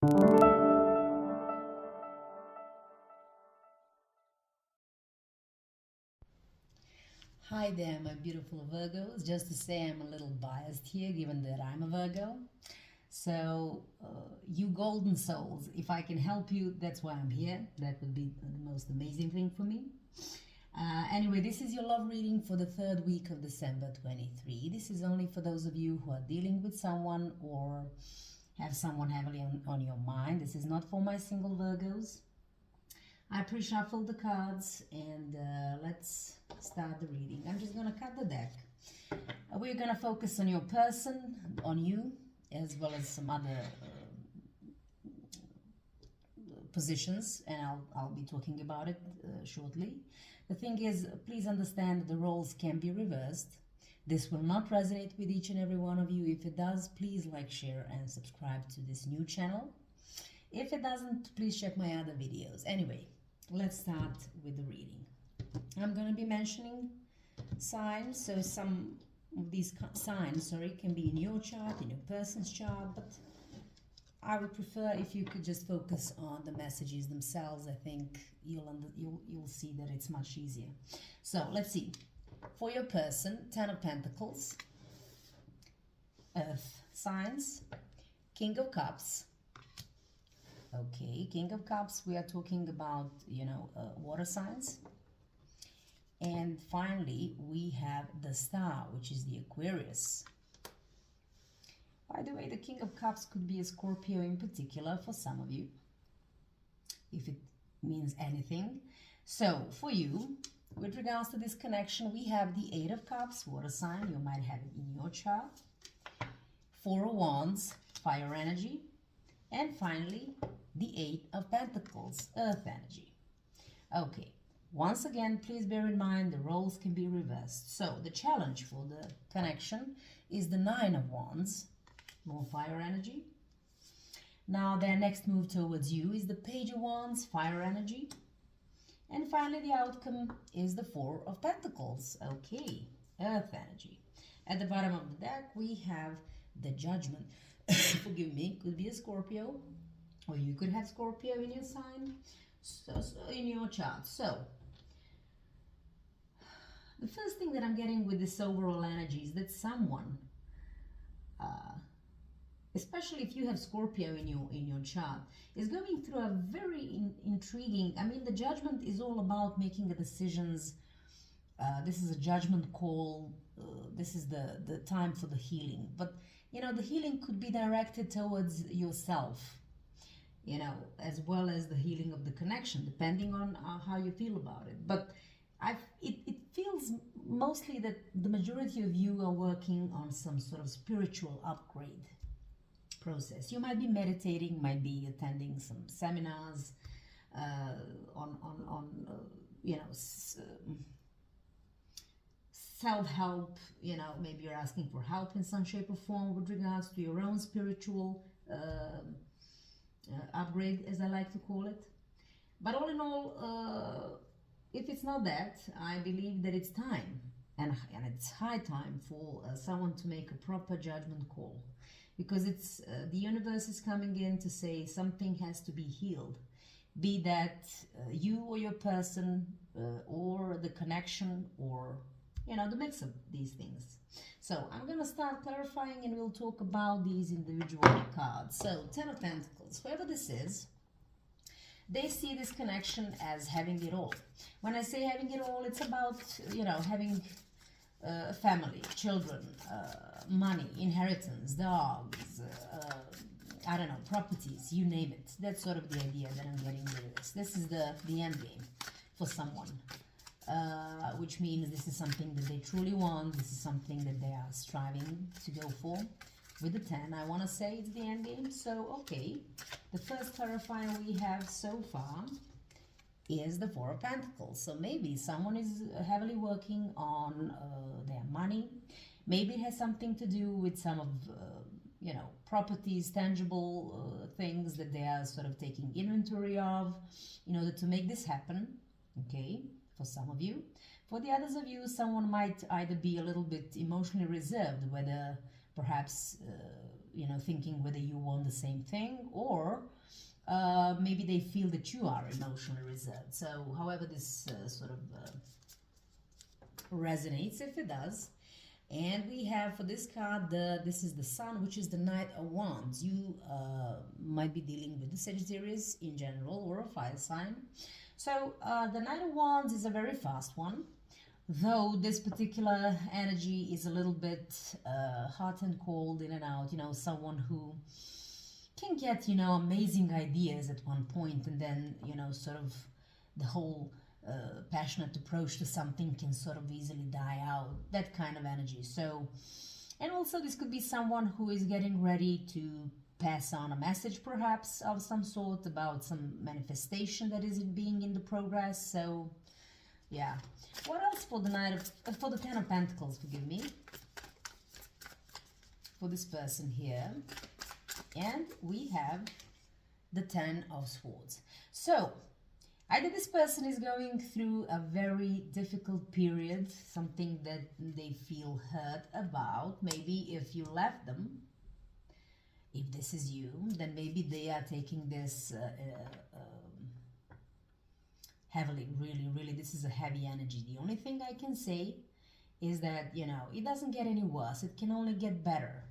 Hi there, my beautiful Virgos. Just to say, I'm a little biased here given that I'm a Virgo. So, you golden souls, if I can help you, that's why I'm here. That would be the most amazing thing for me. Anyway, this is your love reading for the third week of December 23. This is only for those of you who are dealing with someone or have someone heavily on your mind. This is not for my single Virgos. I pre-shuffled the cards and let's start the reading. I'm just going to cut the deck. We're going to focus on your person, on you, as well as some other positions, and I'll be talking about it shortly. The thing is, please understand that the roles can be reversed. This will not resonate with each and every one of you. If it does, please like, share, and subscribe to this new channel. If it doesn't, please check my other videos. Anyway, let's start with the reading. I'm going to be mentioning signs, so some of these signs, can be in your chart, in your person's chart, but I would prefer if you could just focus on the messages themselves. I think you'll see that it's much easier. So let's see. For your person, 10 of Pentacles, Earth signs, King of Cups. Okay, King of Cups, we are talking about, water signs. And finally, we have the Star, which is the Aquarius. By the way, the King of Cups could be a Scorpio in particular for some of you, if it means anything. So, for you, with regards to this connection, we have the 8 of Cups, water sign. You might have it in your chart. 4 of Wands, fire energy. And finally, the 8 of Pentacles, earth energy. Okay, once again, please bear in mind the roles can be reversed. So the challenge for the connection is the 9 of Wands, more fire energy. Now their next move towards you is the Page of Wands, fire energy. And finally, the outcome is the 4 of Pentacles, okay, earth energy. At the bottom of the deck, we have the Judgment. Forgive me, could be a Scorpio, or you could have Scorpio in your sign, so in your chart. So, the first thing that I'm getting with this overall energy is that someone, especially if you have Scorpio in your chart, is going through a very intriguing. I mean, the Judgment is all about making the decisions. This is a judgment call. This is the time for the healing. But the healing could be directed towards yourself, as well as the healing of the connection, depending on how you feel about it. But it feels mostly that the majority of you are working on some sort of spiritual upgrade process. You might be meditating, might be attending some seminars on self-help, maybe you're asking for help in some shape or form with regards to your own spiritual upgrade, as I like to call it. But all in all, if it's not that, I believe that it's time, and it's high time for someone to make a proper judgment call, because it's the universe is coming in to say something has to be healed, be that you or your person or the connection, or the mix of these things. So I'm going to start clarifying, and we'll talk about these individual cards. So 10 of Pentacles, whoever this is, they see this connection as having it all. When I say having it all, it's about, having a family, children, money, inheritance, dogs, I don't know, properties, you name it. That's sort of the idea that I'm getting with this. This is the end game for someone. Which means this is something that they truly want. This is something that they are striving to go for. With the 10, I want to say it's the end game. So, okay, the first clarifier we have so far is the 4 of Pentacles. So maybe someone is heavily working on their money. Maybe it has something to do with some of, properties, tangible things that they are sort of taking inventory of in order to make this happen, okay? For some of you. For the others of you, someone might either be a little bit emotionally reserved, whether perhaps, thinking whether you want the same thing, or maybe they feel that you are emotionally reserved. So however this sort of resonates, if it does. And we have for this card, this is the Sun, which is the Knight of Wands. You might be dealing with the Sagittarius in general, or a fire sign. So the Knight of Wands is a very fast one, though this particular energy is a little bit hot and cold, in and out. You know, someone who can get, you know, amazing ideas at one point, and then, you know, sort of the whole passionate approach to something can sort of easily die out, that kind of energy. So, and also this could be someone who is getting ready to pass on a message, perhaps of some sort, about some manifestation that is being in the progress. So yeah, what else for the for the Ten of Pentacles, forgive me, for this person here? And we have the Ten of Swords. So either this person is going through a very difficult period, something that they feel hurt about. Maybe if you left them, if this is you, then maybe they are taking this heavily, really, this is a heavy energy. The only thing I can say is that, you know, it doesn't get any worse. It can only get better.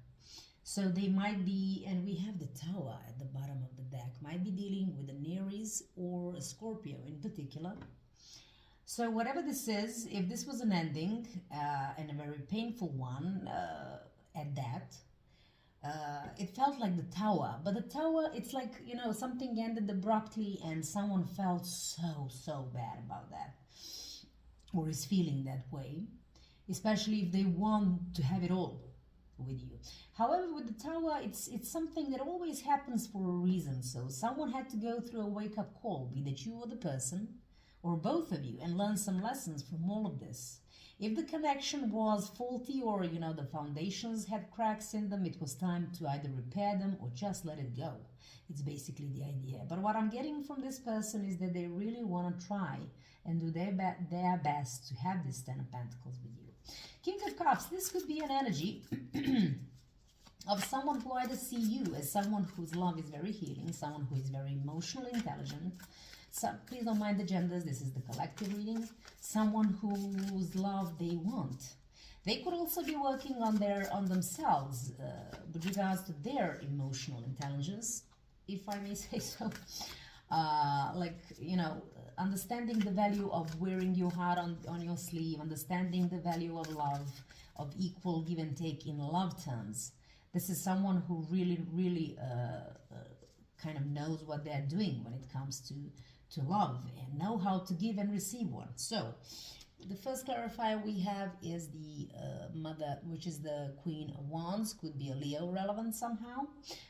So they might be, and we have the Tower at the bottom of the deck, might be dealing with an Aries or a Scorpio in particular. So whatever this is, if this was an ending, and a very painful one at that, it felt like the Tower. But the Tower, it's like, you know, something ended abruptly and someone felt so bad about that, or is feeling that way, especially if they want to have it all with you. However, with the Tower, it's something that always happens for a reason. So someone had to go through a wake-up call, be that you or the person, or both of you, and learn some lessons from all of this. If the connection was faulty, or, you know, the foundations had cracks in them, it was time to either repair them or just let it go. It's basically the idea. But what I'm getting from this person is that they really want to try and do their best to have this Ten of Pentacles with you. King of Cups, this could be an energy of someone who either see you as someone whose love is very healing, someone who is very emotionally intelligent. So please don't mind the genders, this is the collective reading. Someone whose love they want. They could also be working on themselves with regards to their emotional intelligence, if I may say so. Like, you know, understanding the value of wearing your heart on your sleeve, understanding the value of love, of equal give and take in love terms. This is someone who really kind of knows what they're doing when it comes to love, and know how to give and receive one. So the first clarifier we have is the Mother, which is the Queen of Wands. Could be a Leo relevant somehow.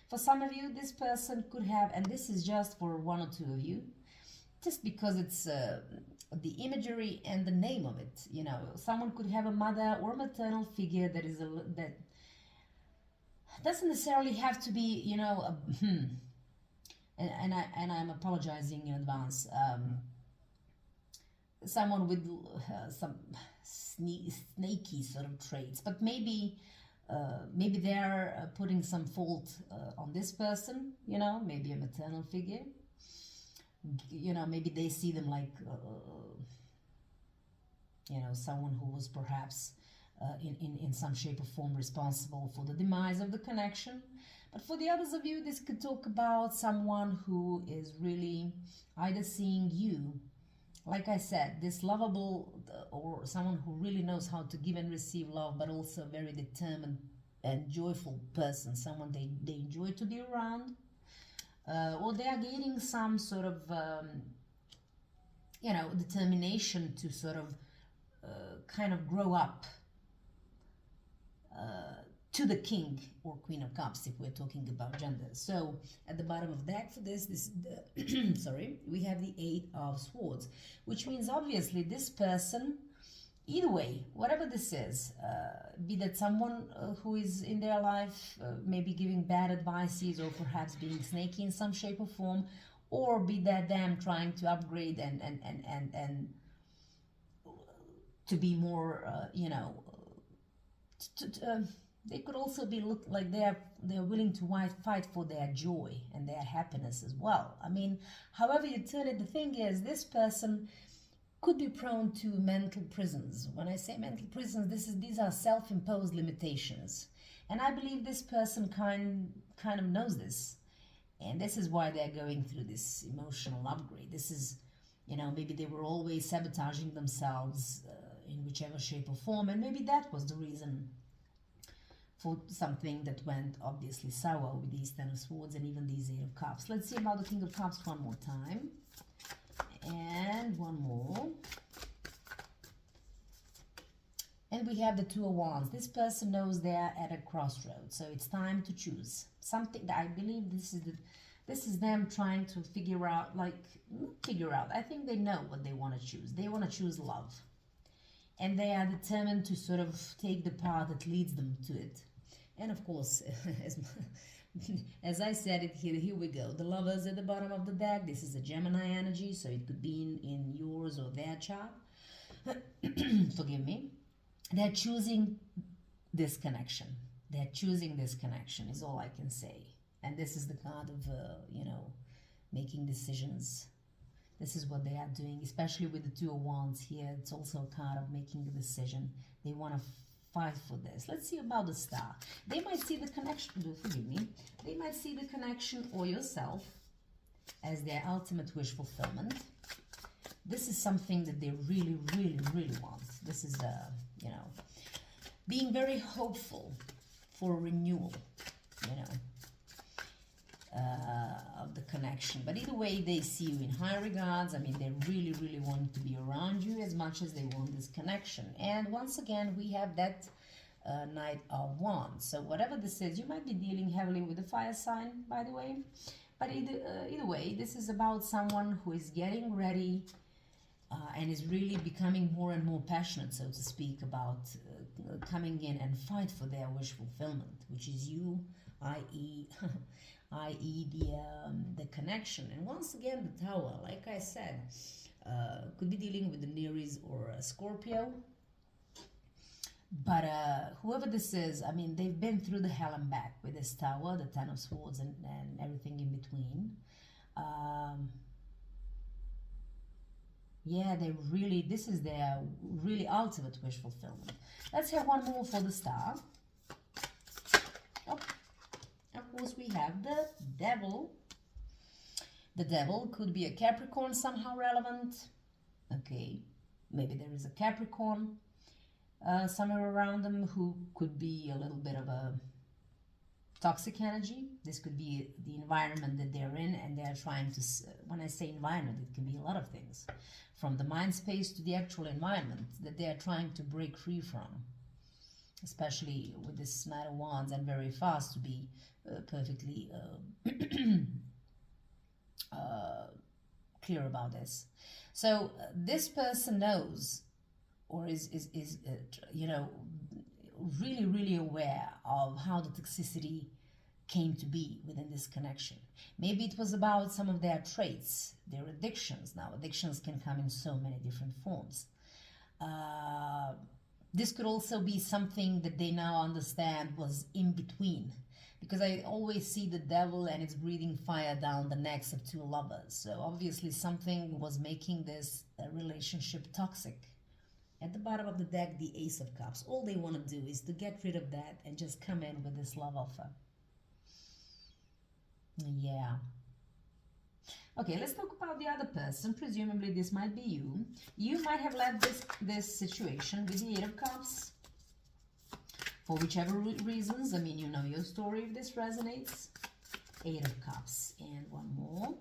For some of you, this person could have, and this is just for one or two of you, just because it's the imagery and the name of it. You know, someone could have a mother or maternal figure that is that doesn't necessarily have to be, you know, and I'm apologizing in advance. Someone with some snaky sort of traits, but maybe they're putting some fault on this person. You know, maybe a maternal figure. You know, maybe they see them like, you know, someone who was perhaps in some shape or form responsible for the demise of the connection. But for the others of you, this could talk about someone who is really either seeing you, like I said, this lovable, or someone who really knows how to give and receive love, but also a very determined and joyful person, someone they enjoy to be around, or they are gaining some sort of, you know, determination to sort of kind of grow up to the King or Queen of Cups, if we're talking about gender. So at the bottom of the deck for this sorry, we have the Eight of Swords, which means obviously this person, either way, whatever this is, be that someone who is in their life maybe giving bad advices, or perhaps being snaky in some shape or form, or be that them trying to upgrade and to be more, you know, They could also be look like they're willing to fight for their joy and their happiness as well. I mean, however you turn it, the thing is, this person could be prone to mental prisons. When I say mental prisons, these are self-imposed limitations, and I believe this person kind of knows this, and this is why they're going through this emotional upgrade. This is, maybe they were always sabotaging themselves in whichever shape or form, and maybe that was the reason for something that went obviously sour with these Ten of Swords and even these Eight of Cups. Let's see about the King of Cups one more time. And one more. And we have the Two of Wands. This person knows they're at a crossroads, so it's time to choose something. That I believe this is them trying to figure out, I think they know what they want to choose. They want to choose love, and they are determined to sort of take the path that leads them to it. And of course, as I said it here we go. The Lovers at the bottom of the deck. This is a Gemini energy, so it could be in yours or their chart. Forgive me. They're choosing this connection. They're choosing this connection is all I can say. And this is the card of, making decisions. This is what they are doing, especially with the Two of Wands here. It's also a card of making a decision. They want to fight for this. Let's see about the Star. They might see the connection, forgive me, they might see the connection or yourself as their ultimate wish fulfillment. This is something that they really, really, really want. This is, being very hopeful for renewal, of the connection. But either way, they see you in high regards. I mean, they really, really want to be around you as much as they want this connection. And once again, we have that Knight of Wands. So whatever this is, you might be dealing heavily with the fire sign, by the way. But either way, this is about someone who is getting ready and is really becoming more and more passionate, so to speak, about coming in and fight for their wish fulfillment, which is you, i.e. the connection. And once again, the Tower, like I said, could be dealing with the Aries or a Scorpio. But whoever this is, I mean, they've been through the hell and back with this Tower, the Ten of Swords, and everything in between. Yeah, this is their really ultimate wish fulfillment. Let's have one more for the Star. Oh, of course, we have the Devil. The Devil could be a Capricorn somehow relevant. Okay, maybe there is a Capricorn somewhere around them who could be a little bit of a toxic energy. This could be the environment that they're in, and they're trying to, when I say environment, it can be a lot of things, from the mind space to the actual environment that they're trying to break free from, especially with this Knight of Wands, and very fast to be perfectly clear about this. So this person knows, or is really, really aware of how the toxicity came to be within this connection. Maybe it was about some of their traits, their addictions. Now, addictions can come in so many different forms. This could also be something that they now understand was in between, because I always see the Devil and it's breathing fire down the necks of two lovers. So obviously something was making this relationship toxic. At the bottom of the deck, the Ace of Cups. All they want to do is to get rid of that and just come in with this love offer. Yeah. Okay, let's talk about the other person. Presumably this might be you. You might have left this situation with the Eight of Cups. For whichever reasons. I mean, you know your story if this resonates. Eight of Cups. And one more.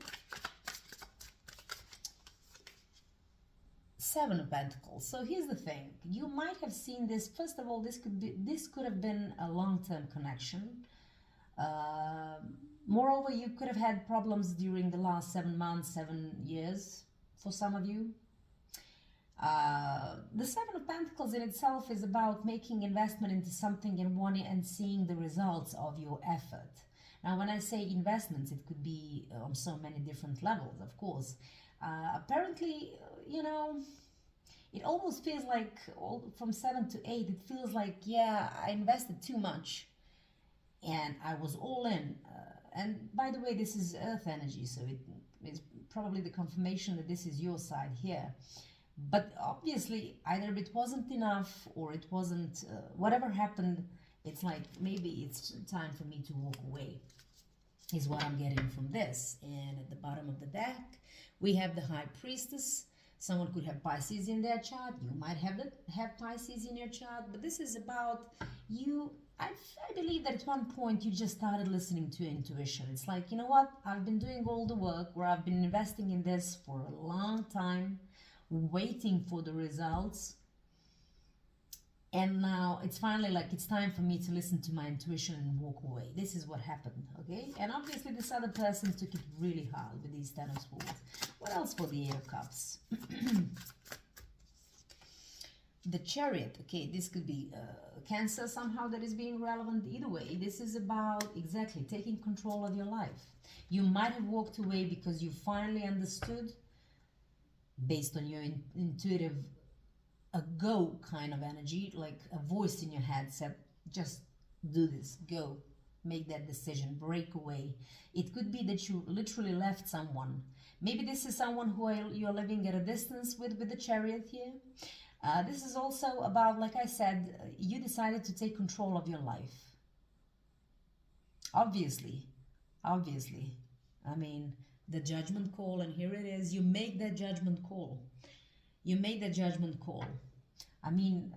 Seven of Pentacles. So here's the thing. You might have seen this. First of all, this could have been a long-term connection. Moreover, you could have had problems during the last 7 months, 7 years for some of you. The Seven of Pentacles in itself is about making investment into something and wanting and seeing the results of your effort. Now, when I say investments, it could be on so many different levels, of course. Apparently, it almost feels like from 7 to 8, it feels like, yeah, I invested too much and I was all in. And by the way, this is earth energy, so it is probably the confirmation that this is your side here. But obviously, either it wasn't enough or it wasn't, whatever happened, it's like maybe it's time for me to walk away, is what I'm getting from this. And at the bottom of the deck, we have the High Priestess. Someone could have Pisces in their chart. You might have Pisces in your chart, but this is about you. I believe that at one point you just started listening to your intuition. It's like, you know what? I've been doing all the work, where I've been investing in this for a long time, waiting for the results. And now it's finally like it's time for me to listen to my intuition and walk away. This is what happened, okay? And obviously this other person took it really hard with these Ten of Swords. What else for the Eight of Cups? The Chariot, okay, this could be Cancer somehow that is being relevant. Either way, this is about exactly taking control of your life. You might have walked away because you finally understood, based on your intuitive, a go kind of energy, like a voice in your head said, just do this, go, make that decision, break away. It could be that you literally left someone. Maybe this is someone who you're living at a distance with the Chariot here. This is also about, like I said, you decided to take control of your life. Obviously, I mean, the judgment call, and here it is, you make that judgment call. You made that judgment call. I mean,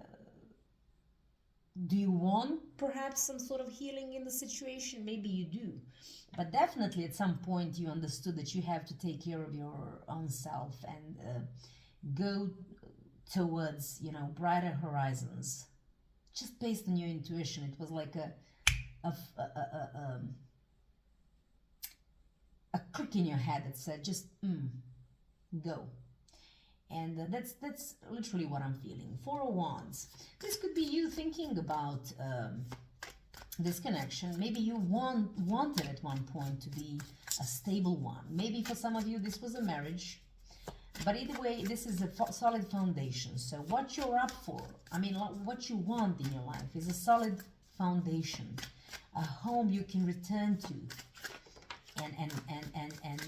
do you want perhaps some sort of healing in the situation? Maybe you do. But definitely at some point you understood that you have to take care of your own self and go towards, you know, brighter horizons. Just based on your intuition. It was like a click in your head that said, just go. And that's literally what I'm feeling. Four of Wands. This could be you thinking about this connection. Maybe you wanted at one point to be a stable one. Maybe for some of you this was a marriage. But either way, this is a solid foundation. So what you're up for, I mean, what you want in your life is a solid foundation. A home you can return to. And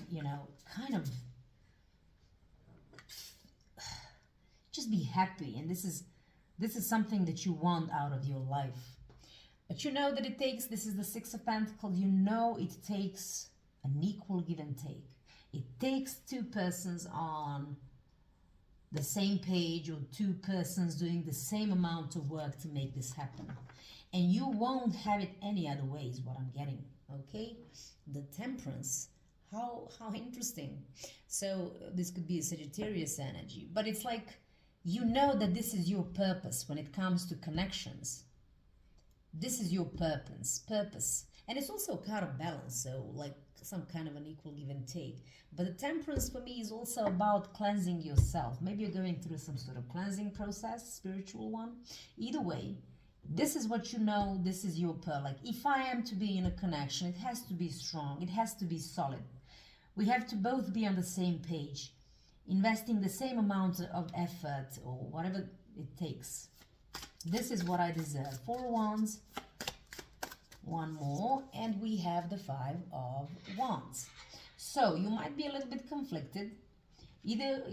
you know, kind of just be happy. And this is something that you want out of your life. But you know that it takes, this is the Six of Pentacles, you know it takes an equal give and take. It takes two persons on the same page, or two persons doing the same amount of work to make this happen. And you won't have it any other way is what I'm getting, okay? The Temperance. How interesting. So this could be a Sagittarius energy, but it's like, you know that this is your purpose when it comes to connections. This is your purpose. And it's also a card of balance, so like some kind of an equal give and take. But the Temperance for me is also about cleansing yourself. Maybe you're going through some sort of cleansing process, spiritual one. Either way, this is what you know, this is your pearl. Like, if I am to be in a connection, it has to be strong, it has to be solid. We have to both be on the same page, investing the same amount of effort or whatever it takes. This is what I deserve. Four of Wands, one more, and we have the Five of Wands. So you might be a little bit conflicted. Either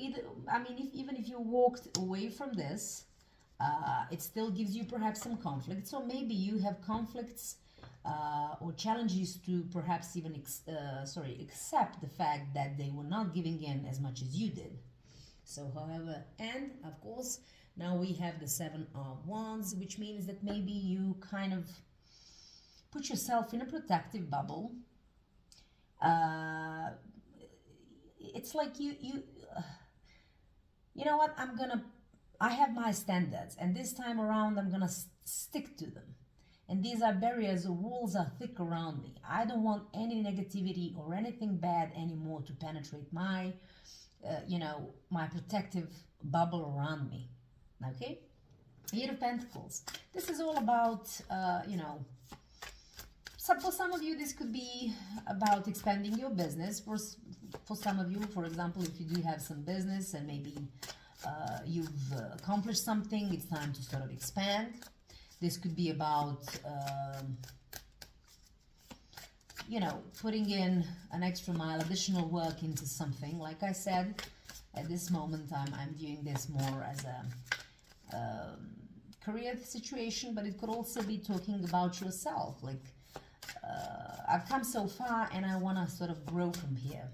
I mean, even if you walked away from this, it still gives you perhaps some conflict. So maybe you have conflicts or challenges to perhaps even accept the fact that they were not giving in as much as you did. So however, and of course, now we have the Seven of Wands, which means that maybe you kind of put yourself in a protective bubble. It's like you know what, I have my standards, and this time around I'm gonna stick to them. And these are barriers, the walls are thick around me. I don't want any negativity or anything bad anymore to penetrate my, my protective bubble around me. Okay? Eight of Pentacles. This is all about, for some of you, this could be about expanding your business. For some of you, for example, if you do have some business and maybe you've accomplished something, it's time to sort of expand. This could be about, you know, putting in an extra mile, additional work into something. Like I said, at this moment, I'm viewing this more as a career situation, but it could also be talking about yourself. Like, I've come so far and I want to sort of grow from here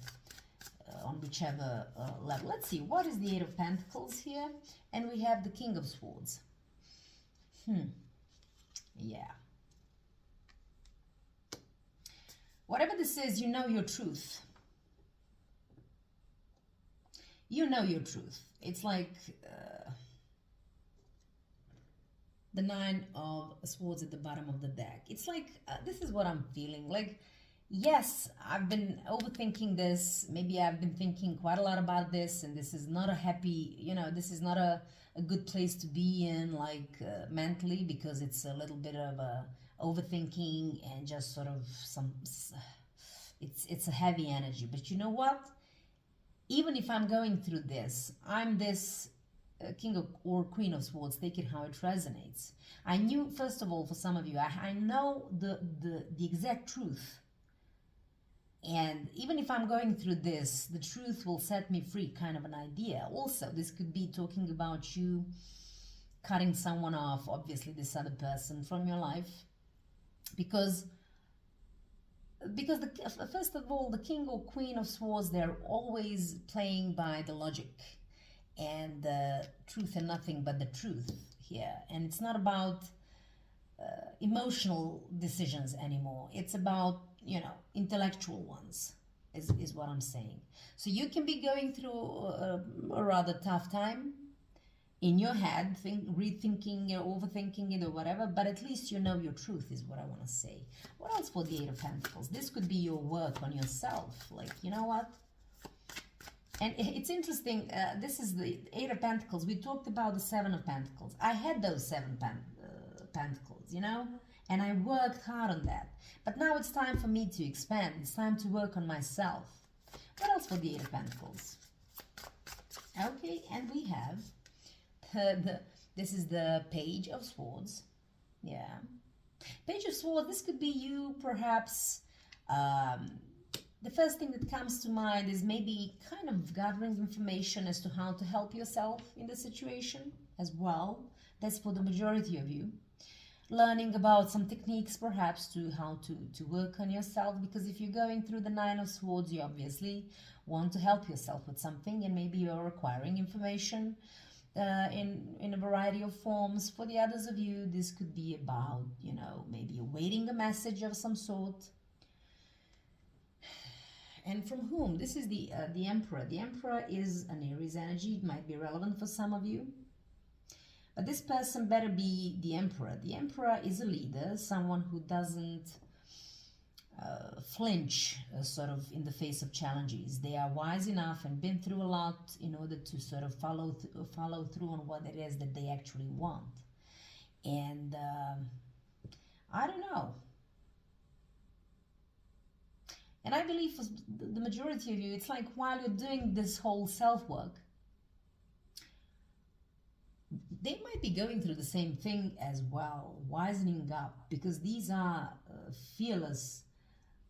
on whichever level. Let's see, what is the Eight of Pentacles here? And we have the King of Swords. Yeah. Whatever this is, you know your truth. You know your truth. It's like the Nine of Swords at the bottom of the deck. It's like, this is what I'm feeling. Like, yes, I've been overthinking this. Maybe I've been thinking quite a lot about this, and this is not a happy, you know, this is not a good place to be in, like mentally, because it's a little bit of a overthinking and just sort of some, it's a heavy energy. But you know what? Even if I'm going through this, I'm this King of, or Queen of Swords, take it how it resonates. I knew, first of all, for some of you, I know the exact truth. And even if I'm going through this, the truth will set me free, kind of an idea. Also, this could be talking about you cutting someone off, obviously this other person, from your life. Because first of all, the King or Queen of Swords, they're always playing by the logic and the truth and nothing but the truth here. And it's not about emotional decisions anymore. It's about, you know, intellectual ones, is what I'm saying. So you can be going through a rather tough time in your head, rethinking or overthinking it or whatever, but at least you know your truth, is what I want to say. What else for the Eight of Pentacles? This could be your work on yourself. Like, you know what? And it's interesting, this is the Eight of Pentacles. We talked about the Seven of Pentacles. I had those Seven Pentacles, you know, and I worked hard on that. But now it's time for me to expand. It's time to work on myself. What else for the Eight of Pentacles? Okay, and we have this is the Page of Swords. Yeah. Page of Swords, this could be you perhaps. The first thing that comes to mind is maybe kind of gathering information as to how to help yourself in the situation as well. That's for the majority of you. Learning about some techniques perhaps to how to work on yourself, because if you're going through the Nine of Swords, you obviously want to help yourself with something, and maybe you're acquiring information in a variety of forms. For the others of you, this could be about, you know, maybe awaiting a message of some sort. And from whom? This is the Emperor. The Emperor is an Aries energy. It might be relevant for some of you. But this person better be the Emperor. The Emperor is a leader, someone who doesn't flinch sort of in the face of challenges. They are wise enough and been through a lot in order to sort of follow through on what it is that they actually want. And I don't know. And I believe for the majority of you, it's like while you're doing this whole self-work, they might be going through the same thing as well, wisening up, because these are fearless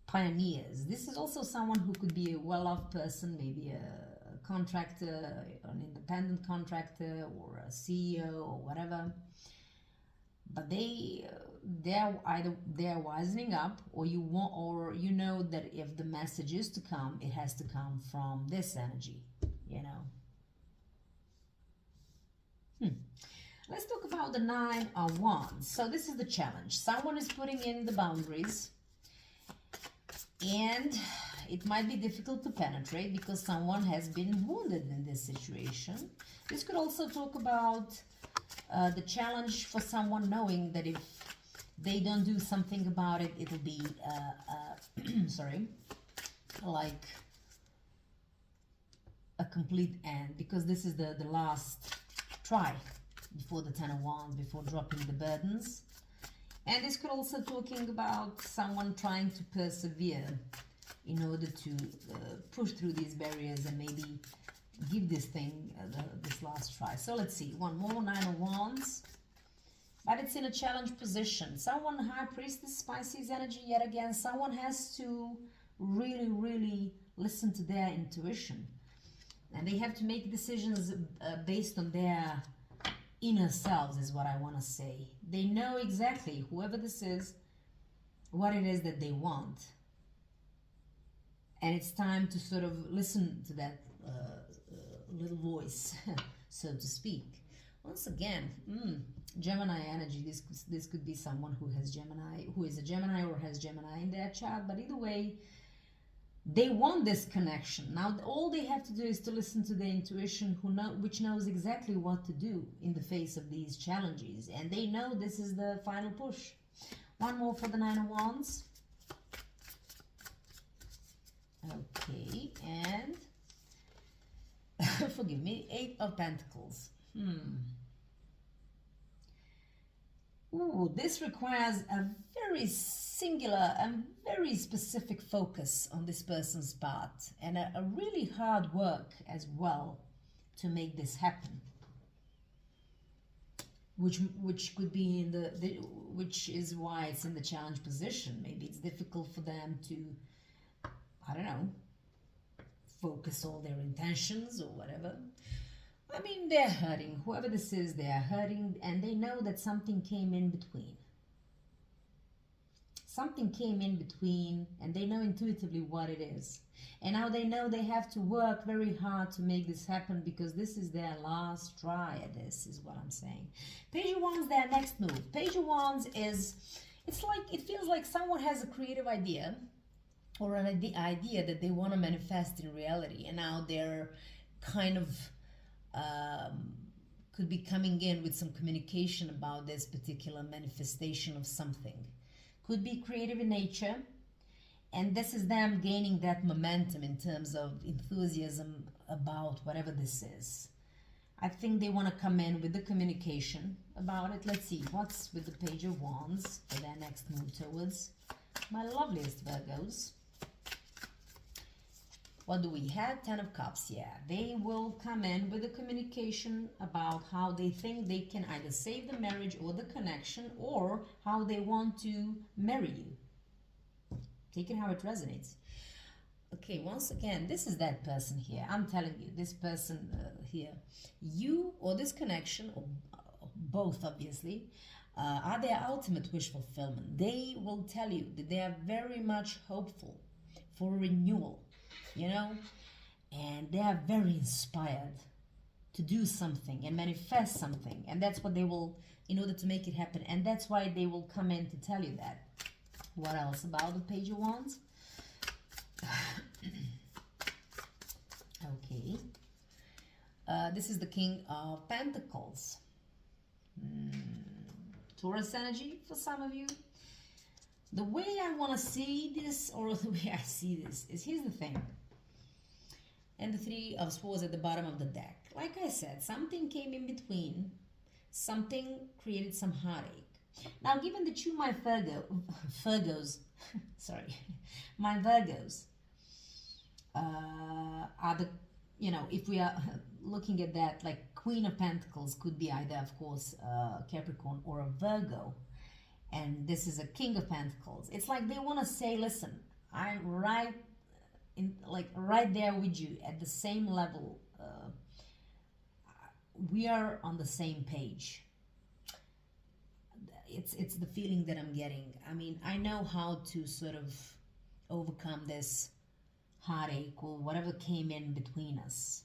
pioneers. This is also someone who could be a well-off person, maybe a contractor, an independent contractor, or a CEO, or whatever. But they're wisening up, or you know that if the message is to come, it has to come from this energy, you know. Let's talk about the Nine of Wands. So this is the challenge. Someone is putting in the boundaries, and it might be difficult to penetrate because someone has been wounded in this situation. This could also talk about the challenge for someone knowing that if they don't do something about it, it'll be, sorry, like a complete end, because this is the last try before the Ten of Wands, before dropping the burdens. And this could also talking about someone trying to persevere in order to push through these barriers and maybe give this thing this last try. So let's see, one more, Nine of Wands. But it's in a challenge position. Someone, High Priestess, Pisces energy yet again. Someone has to really, really listen to their intuition. And they have to make decisions based on their inner selves, is what I want to say. They know exactly, whoever this is, what it is that they want. And it's time to sort of listen to that little voice, so to speak. Once again, Gemini energy. This could be someone who has Gemini, who is a Gemini or has Gemini in their chart. But either way, they want this connection. Now, all they have to do is to listen to their intuition, which knows exactly what to do in the face of these challenges. And they know this is the final push. One more for the Nine of Wands. Okay, and forgive me, Eight of Pentacles. Ooh, this requires a very singular and very specific focus on this person's part, and a really hard work as well to make this happen. Which could be in which is why it's in the challenge position. Maybe it's difficult for them to, I don't know, focus all their intentions or whatever. I mean, they're hurting. Whoever this is, they are hurting, and they know that something came in between. Something came in between, and they know intuitively what it is. And now they know they have to work very hard to make this happen, because this is their last try at this, is what I'm saying. Page of Wands, their next move. Page of Wands is, it feels like someone has a creative idea, or an idea that they want to manifest in reality, and now they're kind of could be coming in with some communication about this particular manifestation of something. Could be creative in nature, and this is them gaining that momentum in terms of enthusiasm about whatever this is. I think they want to come in with the communication about it. Let's see, what's with the Page of Wands for their next move towards my loveliest Virgos. What do we have? Ten of Cups. Yeah, they will come in with a communication about how they think they can either save the marriage or the connection, or how they want to marry you. Take it how it resonates. Okay, once again, this is that person here. I'm telling you, this person here, you or this connection, or both obviously, are their ultimate wish fulfillment. They will tell you that they are very much hopeful for renewal. You know, and they are very inspired to do something and manifest something, and that's what they will, in order to make it happen, and that's why they will come in to tell you that. What else about the Page of Wands? Okay, this is the King of Pentacles. Taurus energy for some of you. The way I want to see this, or the way I see this, is, here's the thing. And the Three of Swords at the bottom of the deck. Like I said, something came in between. Something created some heartache. Now, given that you, my Virgos, sorry, my Virgos, are the, you know, if we are looking at that, like Queen of Pentacles could be either, of course, Capricorn or a Virgo. And this is a King of Pentacles. It's like they want to say, listen, I'm right there with you at the same level. We are on the same page. It's the feeling that I'm getting. I mean, I know how to sort of overcome this heartache or whatever came in between us.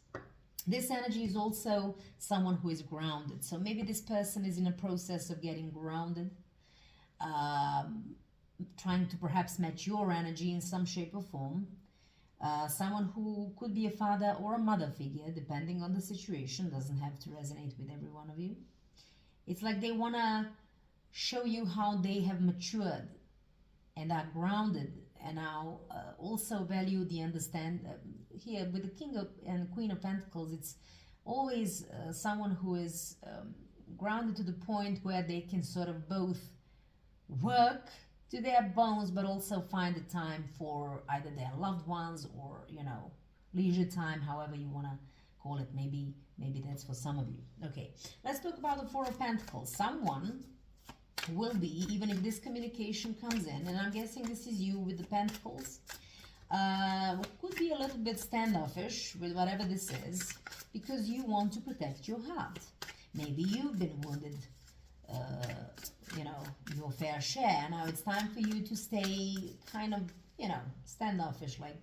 This energy is also someone who is grounded. So maybe this person is in a process of getting grounded, trying to perhaps match your energy in some shape or form. Someone who could be a father or a mother figure, depending on the situation, doesn't have to resonate with every one of you. It's like they want to show you how they have matured and are grounded, and now also value the understand. Here with the King of and Queen of Pentacles, it's always someone who is grounded to the point where they can sort of both work to their bones, but also find the time for either their loved ones or, you know, leisure time, however you want to call it. Maybe that's for some of you. Okay, let's talk about the Four of Pentacles. Someone will be, even if this communication comes in, and I'm guessing this is you with the Pentacles, could be a little bit standoffish with whatever this is, because you want to protect your heart. Maybe you've been wounded, you know, your fair share. Now it's time for you to stay kind of, you know, standoffish, like,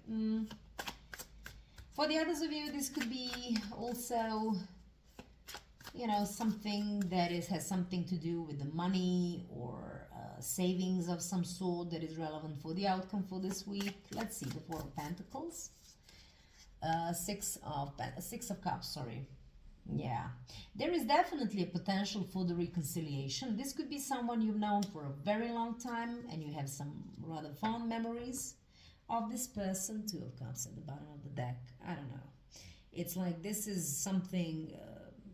For the others of you, this could be also, you know, something that has something to do with the money or savings of some sort that is relevant for the outcome for this week. Let's see, the Four of Pentacles. Six of Cups, sorry. Yeah, there is definitely a potential for the reconciliation. This could be someone you've known for a very long time and you have some rather fond memories of this person. Two of Cups at the bottom of the deck. I don't know. It's like this is something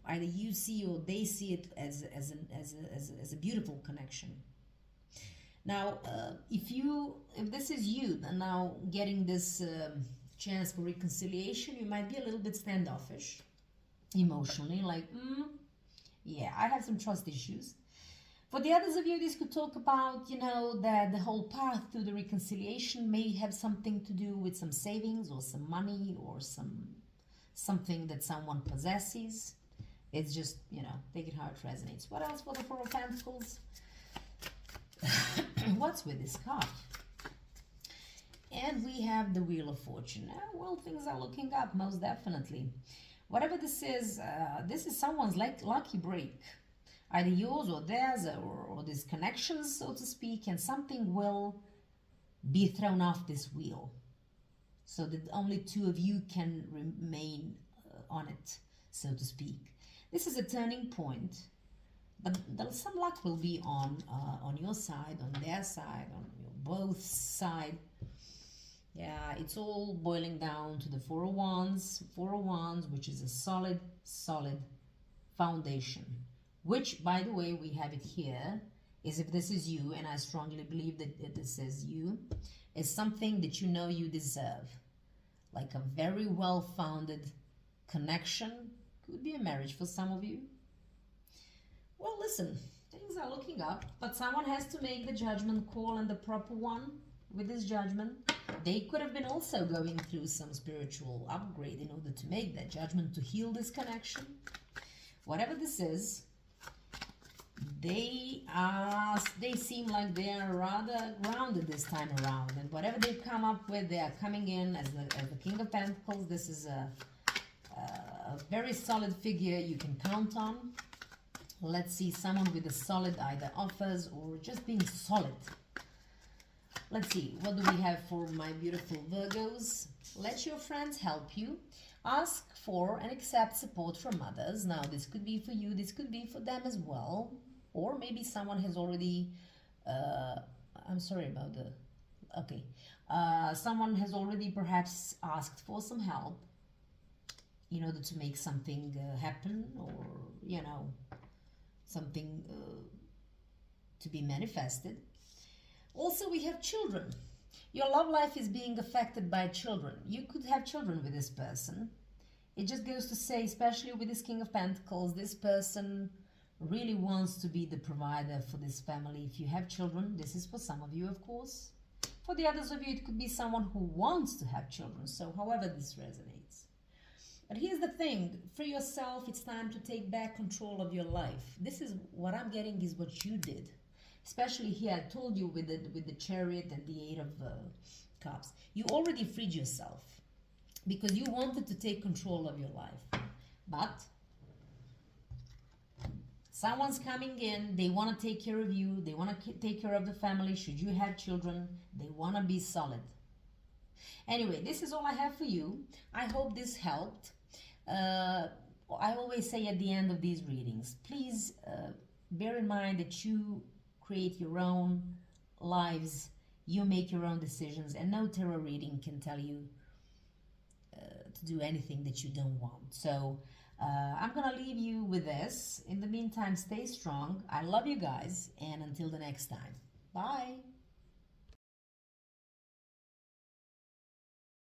either you see or they see it as a beautiful connection. Now, if this is you and now getting this chance for reconciliation, you might be a little bit standoffish emotionally, like, yeah, I have some trust issues. For the others of you, this could talk about, you know, that the whole path to the reconciliation may have something to do with some savings or some money or something that someone possesses. It's just, you know, take it how it resonates. What else for the Four of Pentacles? What's with this card? And we have the Wheel of Fortune. Well, things are looking up, most definitely. Whatever this is someone's lucky break. Either yours or theirs, or these connections, so to speak, and something will be thrown off this wheel so that only two of you can remain on it, so to speak. This is a turning point, but some luck will be on your side, on their side, on your both side. Yeah, it's all boiling down to the Four of Wands, which is a solid foundation. Which, by the way, we have it here, is if this is you, and I strongly believe that this is you, is something that you know you deserve. Like a very well-founded connection. Could be a marriage for some of you. Well, listen, things are looking up, but someone has to make the judgment call, and the proper one with this judgment. They could have been also going through some spiritual upgrade in order to make that judgment, to heal this connection. Whatever this is, they seem like they are rather grounded this time around, and whatever they've come up with, they are coming in as the King of Pentacles. This is a very solid figure you can count on. Let's see, someone with a solid either offers or just being solid. Let's see, what do we have for my beautiful Virgos? Let your friends help you. Ask for and accept support from others. Now, this could be for you, this could be for them as well. Or maybe someone has already, I'm sorry about the, okay. Someone has already perhaps asked for some help in order to make something happen, or, you know, something to be manifested. Also, we have children. Your love life is being affected by children. You could have children with this person. It just goes to say, especially with this King of Pentacles, this person really wants to be the provider for this family. If you have children, this is for some of you, of course. For the others of you, it could be someone who wants to have children. So however this resonates. But here's the thing, for yourself, it's time to take back control of your life. This is what I'm getting, is what you did. Especially here, I told you with the Chariot and the Eight of Cups. You already freed yourself because you wanted to take control of your life. But someone's coming in, they want to take care of you, they want to take care of the family. Should you have children, they want to be solid. Anyway, this is all I have for you. I hope this helped. I always say at the end of these readings, please bear in mind that you create your own lives, you make your own decisions, and no tarot reading can tell you to do anything that you don't want. So I'm gonna leave you with this. In the meantime, stay strong. I love you guys, and until the next time, bye.